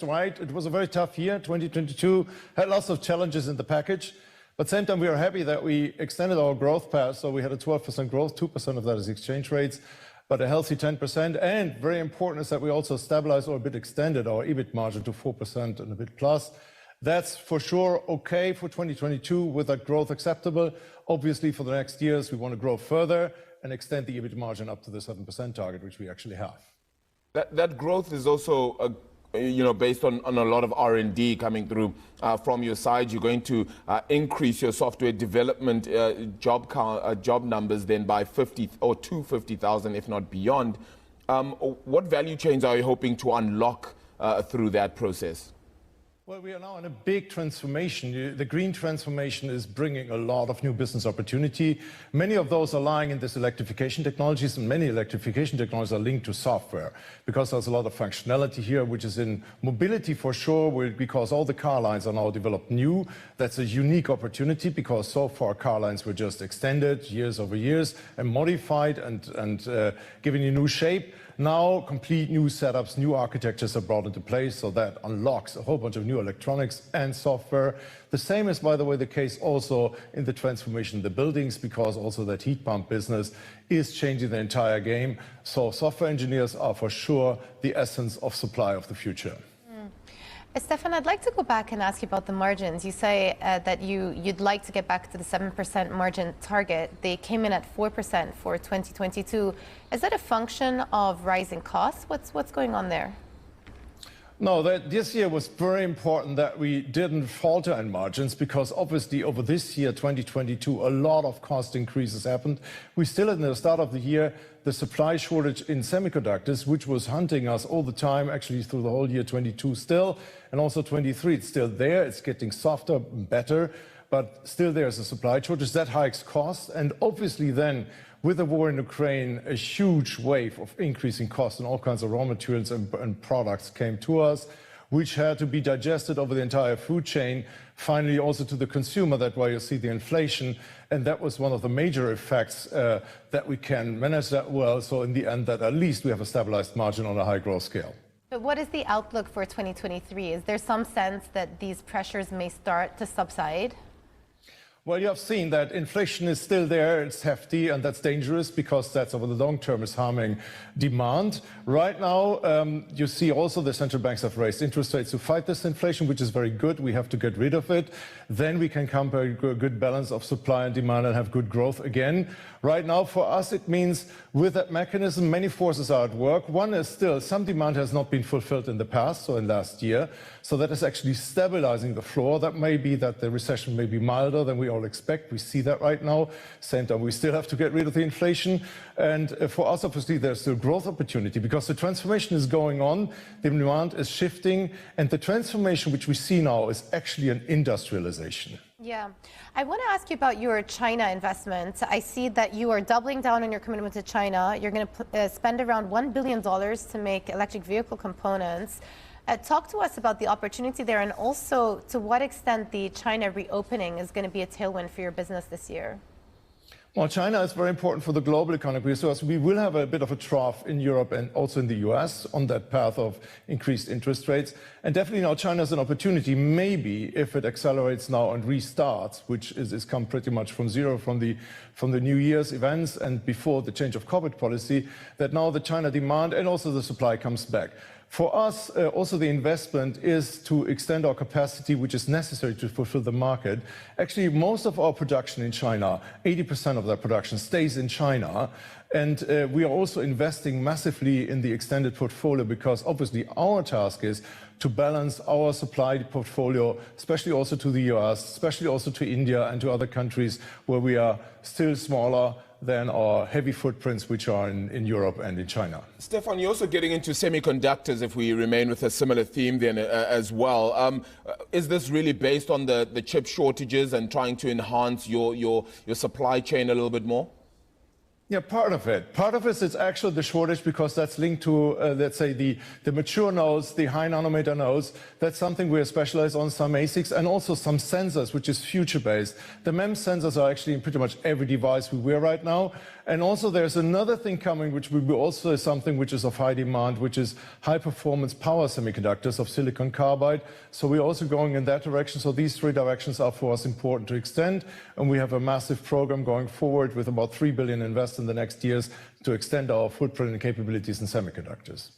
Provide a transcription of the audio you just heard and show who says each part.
Speaker 1: right. It was a very tough year. 2022 had lots of challenges in the package. But at the same time, we are happy that we extended our growth path. So we had a 12% growth, 2% of that is exchange rates, but a healthy 10%. And very important is that we also stabilized or a bit extended our EBIT margin to 4% and a bit plus. That's for sure okay for 2022 with that growth acceptable. Obviously, for the next years, we want to grow further and extend the EBIT margin up to the 7% target, which we actually have.
Speaker 2: That growth is also based on a lot of R&D coming through from your side. You're going to increase your software development job numbers then by 50 or to 50,000, if not beyond. What value chains are you hoping to unlock through that process?
Speaker 1: Well, we are now in a big transformation. The green transformation is bringing a lot of new business opportunity. Many of those are lying in this electrification technologies, and many electrification technologies are linked to software because there's a lot of functionality here, which is in mobility for sure, because all the car lines are now developed new. That's a unique opportunity because so far car lines were just extended years over years and modified and given a new shape. Now, complete new setups, new architectures are brought into place, so that unlocks a whole bunch of new electronics and software. The same is, by the way, the case also in the transformation of the buildings, because also that heat pump business is changing the entire game. So software engineers are for sure the essence of supply of the future.
Speaker 3: Stefan, I'd like to go back and ask you about the margins. You say that you'd like to get back to the 7% margin target. They came in at 4% for 2022. Is that a function of rising costs? What's going on there?
Speaker 1: No, this year was very important that we didn't falter in margins because obviously over this year, 2022, a lot of cost increases happened. We still in the start of the year, the supply shortage in semiconductors, which was hunting us all the time, actually through the whole year 22 still, and also 23, it's still there. It's getting softer, better, but still there's a supply shortage that hikes costs. And obviously then with the war in Ukraine, a huge wave of increasing costs and all kinds of raw materials and products came to us, which had to be digested over the entire food chain, finally also to the consumer. That's why you see the inflation. And that was one of the major effects that we can manage that well. So in the end, that at least we have a stabilized margin on a high growth scale.
Speaker 3: But what is the outlook for 2023? Is there some sense that these pressures may start to subside?
Speaker 1: Well, you have seen that inflation is still there, it's hefty, and that's dangerous because that's over the long term is harming demand. Right now, you see also the central banks have raised interest rates to fight this inflation, which is very good. We have to get rid of it. Then we can come to a good balance of supply and demand and have good growth again. Right now, for us, it means with that mechanism, many forces are at work. One is still some demand has not been fulfilled in the past, so in last year. So that is actually stabilizing the floor. That may be that the recession may be milder than we all expect. We see that right now. Same time, we still have to get rid of the inflation. And for us, obviously, there's still growth opportunity because the transformation is going on. The demand is shifting. And the transformation which we see now is actually an industrialization.
Speaker 3: Yeah. I want to ask you about your China investment. I see that you are doubling down on your commitment to China. You're going to spend around $1 billion to make electric vehicle components. Talk to us about the opportunity there and also to what extent the China reopening is going to be a tailwind for your business this year.
Speaker 1: Well, China is very important for the global economy. So we will have a bit of a trough in Europe and also in the US on that path of increased interest rates. And definitely now China is an opportunity, maybe if it accelerates now and restarts, which is come pretty much from zero from the New Year's events and before the change of COVID policy, that now the China demand and also the supply comes back. For us, also the investment is to extend our capacity, which is necessary to fulfill the market. Actually, most of our production in China, 80% of that production stays in China. And we are also investing massively in the extended portfolio because obviously our task is to balance our supply portfolio, especially also to the US, especially also to India and to other countries where we are still smaller than our heavy footprints, which are in Europe and in China.
Speaker 2: Stefan, you're also getting into semiconductors, if we remain with a similar theme then as well. Is this really based on the chip shortages and trying to enhance your supply chain a little bit more?
Speaker 1: Yeah, part of it. Part of it is actually the shortage because that's linked to, let's say, the mature nodes, the high nanometer nodes. That's something we are specialized on, some ASICs, and also some sensors, which is future-based. The MEMS sensors are actually in pretty much every device we wear right now. And also there's another thing coming, which will be also something which is of high demand, which is high-performance power semiconductors of silicon carbide. So we're also going in that direction. So these three directions are for us important to extend. And we have a massive program going forward with about $3 billion invested in the next years to extend our footprint and capabilities in semiconductors.